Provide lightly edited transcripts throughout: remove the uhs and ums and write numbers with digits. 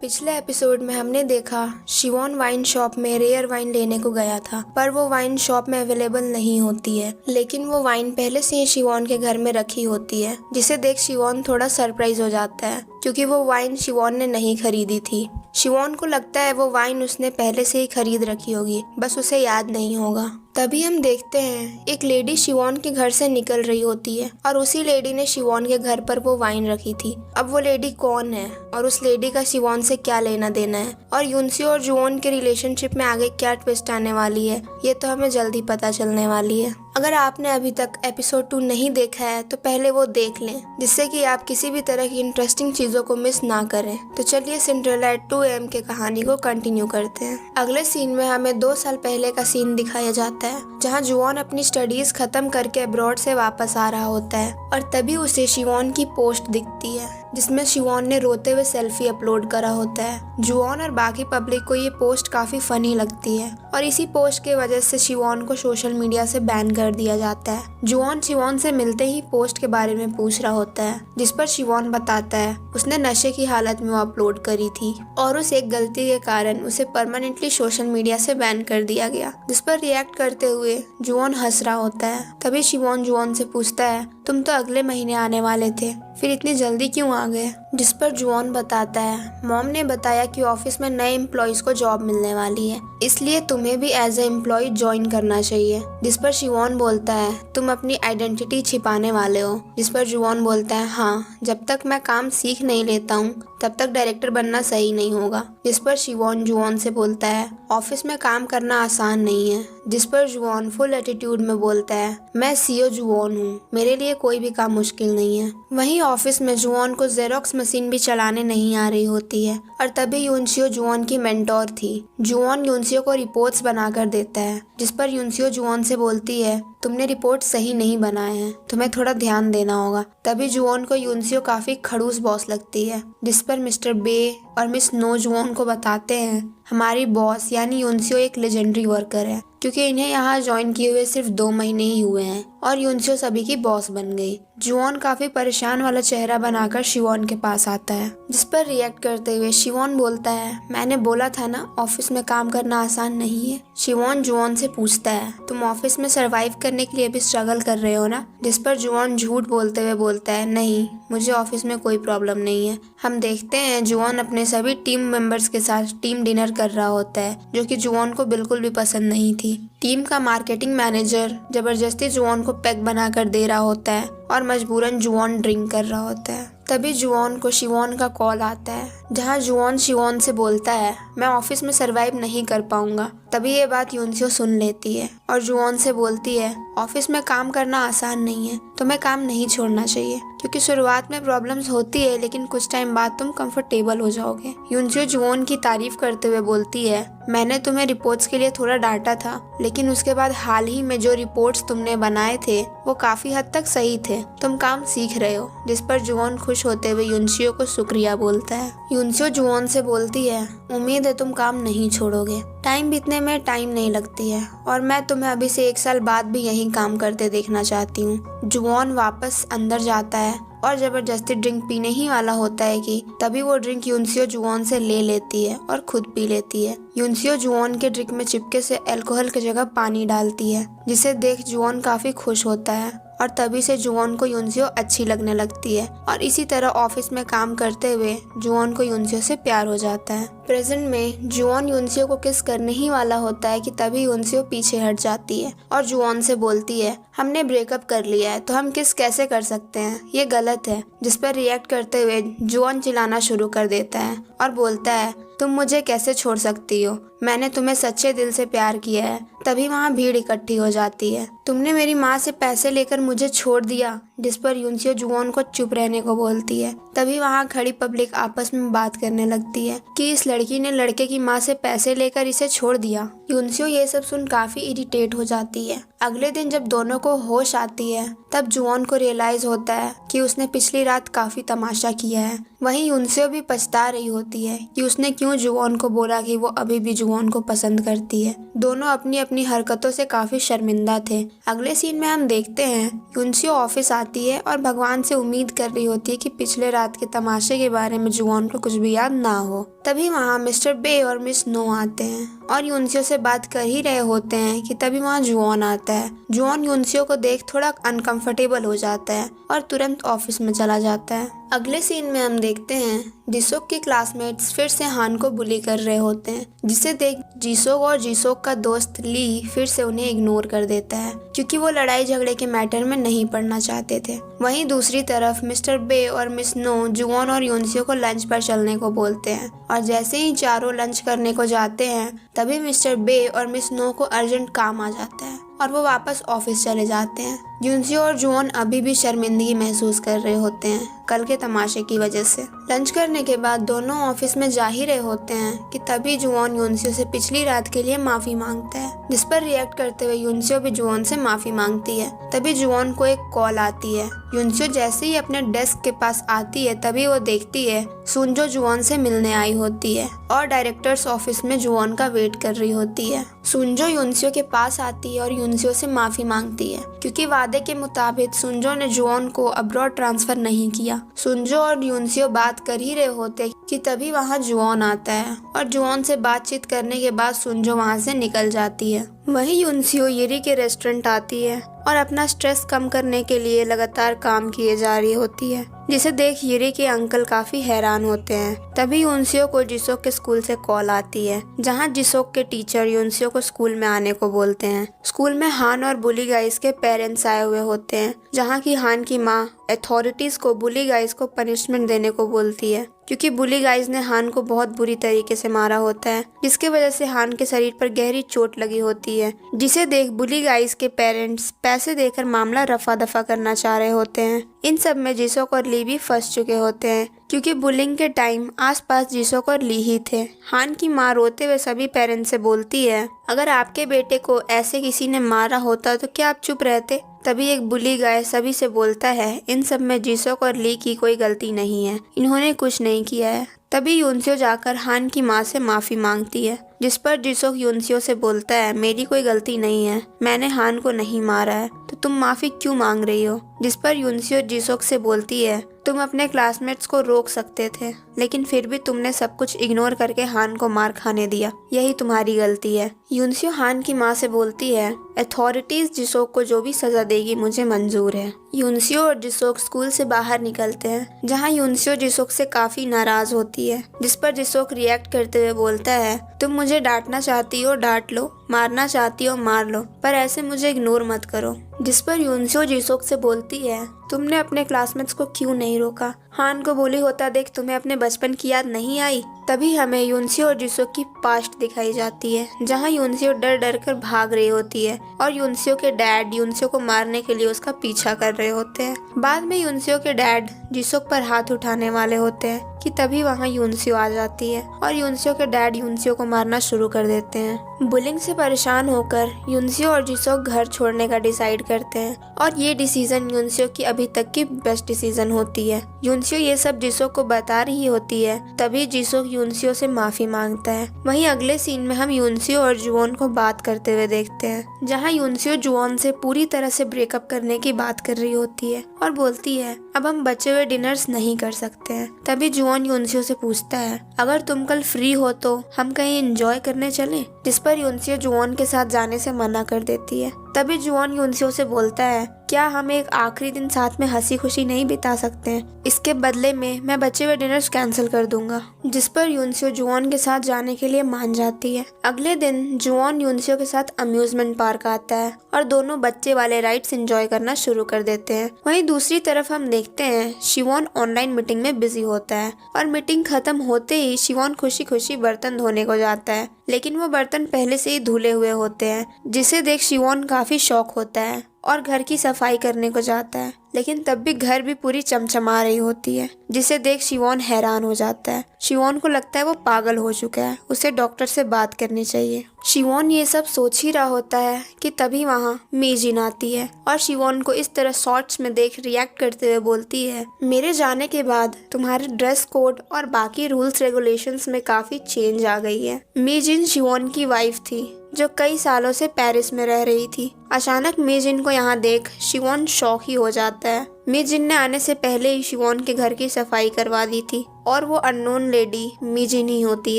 पिछले एपिसोड में हमने देखा शिवॉन वाइन शॉप में रेयर वाइन लेने को गया था, पर वो वाइन शॉप में अवेलेबल नहीं होती है। लेकिन वो वाइन पहले से ही शिवॉन के घर में रखी होती है, जिसे देख शिवॉन थोड़ा सरप्राइज हो जाता है क्योंकि वो वाइन शिवॉन ने नहीं खरीदी थी। शिवॉन को लगता है वो वाइन उसने पहले से ही खरीद रखी होगी, बस उसे याद नहीं होगा। तभी हम देखते हैं एक लेडी शिवॉन के घर से निकल रही होती है और उसी लेडी ने शिवॉन के घर पर वो वाइन रखी थी। अब वो लेडी कौन है और उस लेडी का शिवॉन से क्या लेना देना है और यूनसियो और जुवोन के रिलेशनशिप में आगे क्या ट्विस्ट आने वाली है, ये तो हमें जल्दी पता चलने वाली है। अगर आपने अभी तक एपिसोड 2 नहीं देखा है तो पहले वो देख लें, जिससे कि आप किसी भी तरह की इंटरेस्टिंग चीजों को मिस ना करें। तो चलिए सिंड्रेला एट 2 AM के कहानी को कंटिन्यू करते हैं। अगले सीन में हमें 2 साल पहले का सीन दिखाया जाता है, जहाँ जुवोन अपनी स्टडीज खत्म करके अब्रॉड से वापस आ रहा होता है और तभी उसे शिवॉन की पोस्ट दिखती है, जिसमें शिवॉन ने रोते हुए सेल्फी अपलोड करा होता है। जुवोन और बाकी पब्लिक को ये पोस्ट काफी फनी लगती है और इसी पोस्ट के वजह से शिवॉन को सोशल मीडिया से बैन कर दिया जाता है। जुवोन शिवॉन से मिलते ही पोस्ट के बारे में पूछ रहा होता है, जिस पर शिवॉन बताता है उसने नशे की हालत में वो अपलोड करी थी और उस एक गलती के कारण उसे परमानेंटली सोशल मीडिया से बैन कर दिया गया। जिस पर रिएक्ट करते हुए जुवोन हंस रहा होता है। तभी शिवॉन जुवोन से पूछता है, तुम तो अगले महीने आने वाले थे, फिर इतनी जल्दी क्यों आ गए? जिस पर जुवोन बताता है, मॉम ने बताया कि ऑफिस में नए एम्प्लॉयज को जॉब मिलने वाली है, इसलिए तुम्हें भी एज ए एम्प्लॉय ज्वाइन करना चाहिए। जिस पर शिवॉन बोलता है, तुम अपनी आइडेंटिटी छिपाने वाले हो। जिस पर जुवोन बोलता है, हाँ, जब तक मैं काम सीख नहीं लेता हूँ तब तक डायरेक्टर बनना सही नहीं होगा। जिस पर शिवॉन जुवोन से बोलता है, ऑफिस में काम करना आसान नहीं है। जिस पर जुवोन फुल एटीट्यूड में बोलता है, मैं सीईओ जुवोन हूँ, मेरे लिए कोई भी काम मुश्किल नहीं है। वहीं ऑफिस में जुवोन को जेरोक्स मशीन भी चलाने नहीं आ रही होती है और तभी यूनसियो जुवोन की मेंटोर थी। जुवोन यूनसियो को रिपोर्ट्स बनाकर देता है, जिस पर यूनसियो जुवोन से बोलती है, तुमने रिपोर्ट सही नहीं बनाए हैं, तुम्हें थोड़ा ध्यान देना होगा। तभी जुवोन को यूनसियो काफी खड़ूस बॉस लगती है। जिस पर मिस्टर बे और मिस नो जुवोन को बताते हैं, हमारी बॉस यानी यूनसियो एक लेजेंडरी वर्कर है, क्योंकि इन्हें यहाँ ज्वाइन किए हुए सिर्फ 2 महीने ही हुए हैं और यूनसियो सभी की बॉस बन गई। जुवोन काफी परेशान वाला चेहरा बनाकर शिवॉन के पास आता है, जिस पर रिएक्ट करते हुए शिवॉन बोलता है, मैंने बोला था ना ऑफिस में काम करना आसान नहीं है। शिवॉन जुवोन से पूछता है, तुम ऑफिस में सरवाइव करने के लिए भी स्ट्रगल कर रहे हो ना? जिस पर जुवोन झूठ बोलते हुए बोलता है, नहीं, मुझे ऑफिस में कोई प्रॉब्लम नहीं है। हम देखते हैं जुवोन अपने सभी टीम मेंबर्स के साथ टीम डिनर कर रहा होता है, जो कि जुवोन को बिल्कुल भी पसंद नहीं थी। टीम का मार्केटिंग मैनेजर जबरदस्ती जुवोन को पैक बनाकर दे रहा होता है और मजबूरन जुवोन ड्रिंक कर रहा होता है। तभी जुवोन को शिवॉन का कॉल आता है, जहां जुवोन शिवॉन से बोलता है, मैं ऑफिस में सरवाइव नहीं कर पाऊंगा। तभी ये बात यूनसियो सुन लेती है और जुवोन से बोलती है, ऑफिस में काम करना आसान नहीं है, तुम्हें काम नहीं छोड़ना चाहिए, क्योंकि शुरुआत में प्रॉब्लम्स होती है लेकिन कुछ टाइम बाद तुम कंफर्टेबल हो जाओगे। यूनसियो जुवोन की तारीफ करते हुए बोलती है, मैंने तुम्हें रिपोर्ट्स के लिए थोड़ा डांटा था, लेकिन उसके बाद हाल ही में जो रिपोर्ट्स तुमने बनाए थे वो काफी हद तक सही थे, तुम काम सीख रहे हो। जिस पर जुवोन खुश होते हुए यूनसियो को शुक्रिया बोलता है। यूनसियो जुवोन से बोलती है, उम्मीद है तुम काम नहीं छोड़ोगे, टाइम बीतने में टाइम नहीं लगती है और मैं तुम्हें अभी से 1 साल बाद भी यहीं काम करते देखना चाहती हूँ। जुवोन वापस अंदर जाता है और जबरदस्ती ड्रिंक पीने ही वाला होता है कि तभी वो ड्रिंक यूनसियो जुवोन से ले लेती है और खुद पी लेती है। यूनसियो जुवोन के ड्रिंक में चिपके से अल्कोहल की जगह पानी डालती है, जिसे देख जुवोन काफी खुश होता है और तभी से जुवोन को यूनसियो अच्छी लगने लगती है और इसी तरह ऑफिस में काम करते हुए जुवोन को यूनसियो से प्यार हो जाता है। प्रेजेंट में जुवोन यूनसियो को किस करने ही वाला होता है कि तभी यूनसियो पीछे हट जाती है और जुवोन से बोलती है, हमने ब्रेकअप कर लिया है तो हम किस कैसे कर सकते हैं, ये गलत है। जिस पर रिएक्ट करते हुए जुवोन चिल्लाना शुरू कर देता है और बोलता है, तुम मुझे कैसे छोड़ सकती हो, मैंने तुम्हें सच्चे दिल से प्यार किया है। तभी वहाँ भीड़ इकट्ठी हो जाती है, तुमने मेरी माँ से पैसे लेकर मुझे छोड़ दिया। जिस पर यूनसियो जुवोन को चुप रहने को बोलती है। तभी वहाँ खड़ी पब्लिक आपस में बात करने लगती है कि इस लड़की ने लड़के की माँ से पैसे लेकर इसे छोड़ दिया। यूनसियो ये सब सुन काफी इरिटेट हो जाती है। अगले दिन जब दोनों को होश आती है तब जुवोन को रियलाइज होता है कि उसने पिछली रात काफी तमाशा किया है। वहीं यूनसियो भी पछता रही होती है कि उसने क्यों क्यों जुवॉन को बोला कि वो अभी भी जुवॉन को पसंद करती है। दोनों अपनी अपनी हरकतों से काफी शर्मिंदा थे। अगले सीन में हम देखते हैं यूनसियो ऑफिस आती है और भगवान से उम्मीद कर रही होती है कि पिछले रात के तमाशे के बारे में जुवॉन को कुछ भी याद ना हो। तभी वहाँ मिस्टर बे और मिस नो आते हैं और यूनसियो से बात कर ही रहे होते हैं कि तभी वहाँ जुवॉन आता है। जुवॉन यूनसियो को देख थोड़ा अनकंफर्टेबल हो जाता है और तुरंत ऑफिस में चला जाता है। अगले सीन में हम देखते हैं जिसोक के क्लासमेट्स फिर से हान को बुली कर रहे होते हैं, जिसे देख जिसोक और जिसोक का दोस्त ली फिर से उन्हें इग्नोर कर देता है क्योंकि वो लड़ाई झगड़े के मैटर में नहीं पड़ना चाहते थे। वहीं दूसरी तरफ मिस्टर बे और मिस नो जुवॉन और यूनसियो को लंच पर चलने को बोलते हैं और जैसे ही चारों लंच करने को जाते हैं तभी मिस्टर बे और मिस नो को अर्जेंट काम आ जाता है और वो वापस ऑफिस चले जाते हैं। यूनसियो और जुवॉन अभी भी शर्मिंदगी महसूस कर रहे होते हैं कल के तमाशे की वजह से। लंच करने के बाद दोनों ऑफिस में जा ही रहे होते हैं कि तभी जुवॉन यूनसियो से पिछली रात के लिए माफी मांगता है, जिस पर रिएक्ट करते हुए यूनसियो भी जुवॉन से माफी मांगती है। तभी जुवॉन को एक कॉल आती है। यूनसियो जैसे ही अपने डेस्क के पास आती है तभी वो देखती है सुनजो जुवॉन से मिलने आई होती है और डायरेक्टर्स ऑफिस में जुवॉन का वेट कर रही होती है। सुनजो यूनसियो के पास आती है और यूनसियो से माफी मांगती है क्योंकि वादे के मुताबिक सुनजो ने जुवॉन को अब्रॉड ट्रांसफर नहीं किया। सुनजो और यूनसियो बात कर ही रहे होते कि तभी वहाँ जुवॉन आता है और जुवॉन से बातचीत करने के बाद सुनजो वहाँ से निकल जाती है। वहीं यूनसियो येरी के रेस्टोरेंट आती है और अपना स्ट्रेस कम करने के लिए लगातार काम किए जा रही होती है, जिसे देख येरी के अंकल काफी हैरान होते हैं। तभी यूनसियो को जिसोक के स्कूल से कॉल आती है, जहां जिसोक के टीचर यूनसियो को स्कूल में आने को बोलते हैं। स्कूल में हान और बुली गाइस के पेरेंट्स आए हुए होते हैं, जहां की हान की माँ अथॉरिटीज को बुली गाइस को पनिशमेंट देने को बोलती है क्योंकि बुली गाइस ने हान को बहुत बुरी तरीके से मारा होता है, जिसकी वजह से हान के शरीर पर गहरी चोट लगी होती है। जिसे देख बुली गाइस के पेरेंट्स पैसे देकर मामला रफा दफा करना चाह रहे होते हैं। इन सब में जिसोक और ली भी फंस चुके होते हैं क्योंकि बुलिंग के टाइम आसपास जिसोक और ली ही थे। हान की माँ रोते हुए सभी पेरेंट्स से बोलती है, अगर आपके बेटे को ऐसे किसी ने मारा होता तो क्या आप चुप रहते? तभी एक बुली गाय सभी से बोलता है, इन सब में जिसोक और ली की कोई गलती नहीं है, इन्होंने कुछ नहीं किया है। तभी यूनसियो जाकर हान की माँ से माफी मांगती है, जिस पर जिसोक यूनसियो से बोलता है, मेरी कोई गलती नहीं है, मैंने हान को नहीं मारा है, तो तुम माफी क्यों मांग रही हो? जिस पर यूनसियो जिसोक से बोलती है, तुम अपने क्लासमेट्स को रोक सकते थे, लेकिन फिर भी तुमने सब कुछ इग्नोर करके हान को मार खाने दिया, यही तुम्हारी गलती है। यूनसियो हान की माँ से बोलती है, अथॉरिटीज जिसोक को जो भी सजा देगी मुझे मंजूर है। यूनसियो और जिसोक स्कूल से बाहर निकलते हैं, जहाँ यूनसियो जिसोक से काफी नाराज होती है, जिस पर जिसोक रिएक्ट करते हुए बोलता है, तुम मुझे डांटना चाहती हो डांट लो, मारना चाहती हो मार लो, पर ऐसे मुझे इग्नोर मत करो। जिस पर यूनसियो जिसोक से बोलती है, तुमने अपने क्लासमेट्स को क्यों नहीं रोका? हान को बोली होता देख तुम्हें अपने बचपन की याद नहीं आई? तभी हमें यूनसियो और जिसोक की पास्ट दिखाई जाती है, जहां यूनसियो डर डर कर भाग रही होती है और यूनसियो के डैड यूनसियो को मारने के लिए उसका पीछा कर रहे होते हैं। बाद में यूनसियो के डैड जिसोक पर हाथ उठाने वाले होते हैं कि तभी वहां यूनसियो आ जाती है और यूनसियो के डैड यूनसियो को मारना शुरू कर देते हैं। बुलिंग से परेशान होकर यूनसियो और जिसोक घर छोड़ने का डिसाइड करते हैं और ये डिसीजन यूनसियो की अभी तक की बेस्ट डिसीजन होती है। यूनसियो ये सब जिसोक को बता रही होती है, तभी जिसोक यूनसियो से माफी मांगता है। वहीं अगले सीन में हम यूनसियो और जुवॉन को बात करते हुए देखते हैं, जहां यूनसियो जुवॉन से पूरी तरह से ब्रेकअप करने की बात कर रही होती है और बोलती है, अब हम बचे हुए डिनर्स नहीं कर सकते हैं। तभी जुवॉन यूनसियो से पूछता है, अगर तुम कल फ्री हो तो हम कहीं एंजॉय करने चलें? जिस पर यूनसियो जुवॉन के साथ जाने से मना कर देती है। तभी जुवॉन यूनसियो से बोलता है, क्या हम एक आखिरी दिन साथ में हंसी खुशी नहीं बिता सकते हैं? इसके बदले में मैं बचे हुए डिनर्स कैंसिल कर दूंगा। जिस पर यूनसियो जुवॉन के साथ जाने के लिए मान जाती है। अगले दिन जुवॉन यूनसियो के साथ अम्यूजमेंट पार्क आता है और दोनों बच्चे वाले राइड्स एंजॉय करना शुरू कर देते हैं। वहीं दूसरी तरफ हम देखते हैं शिवॉन ऑनलाइन मीटिंग में बिजी होता है और मीटिंग खत्म होते ही शिवॉन खुशी खुशी बर्तन धोने को जाता है, लेकिन वो बर्तन पहले से ही धुले हुए होते हैं, जिसे देख शिवॉन काफी काफी शौक होता है और घर की सफाई करने को जाता है, लेकिन तब भी घर भी पूरी चमचमा रही होती है, जिसे देख शिवॉन हैरान हो जाता है। शिवॉन को लगता है वो पागल हो चुका है, उसे डॉक्टर से बात करनी चाहिए। शिवॉन ये सब सोच ही रहा होता है कि तभी वहाँ मीजिन आती है और शिवॉन को इस तरह शॉर्ट्स में देख रिएक्ट करते हुए बोलती है, मेरे जाने के बाद तुम्हारे ड्रेस कोड और बाकी रूल्स रेगुलेशंस में काफी चेंज आ गई है। मीजिन शिवॉन की वाइफ थी जो कई सालों से पेरिस में रह रही थी। अचानक मीजिन को यहाँ देख शिवॉन शॉक ही हो जाता है। मीजिन ने आने से पहले ही शिवॉन के घर की सफाई करवा दी थी और वो अननोन लेडी मीजिन ही होती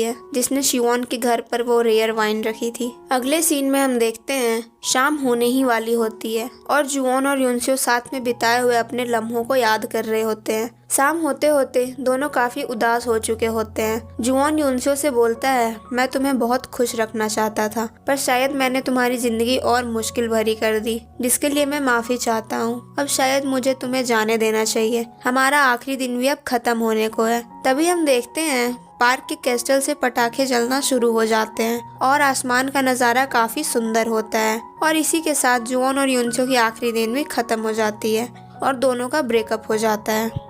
है जिसने शिवॉन के घर पर वो रेयर वाइन रखी थी। अगले सीन में हम देखते हैं शाम होने ही वाली होती है और जुओन और युनसो साथ में बिताए हुए अपने लम्हों को याद कर रहे होते हैं। शाम होते होते दोनों काफी उदास हो चुके होते हैं। जुओन युनसो से बोलता है, मैं तुम्हें बहुत खुश रखना चाहता था, पर शायद मैंने तुम्हारी जिंदगी और मुश्किल भरी कर दी, जिसके लिए मैं माफी चाहता हूँ। अब शायद मुझे तुम्हें जाने देना चाहिए, हमारा आखिरी दिन भी अब खत्म होने को है। तभी हम देखते हैं पार्क के कैस्टल से पटाखे जलना शुरू हो जाते हैं और आसमान का नज़ारा काफी सुंदर होता है। और इसी के साथ जुओन और युनसो की आखिरी दिन भी खत्म हो जाती है और दोनों का ब्रेकअप हो जाता है।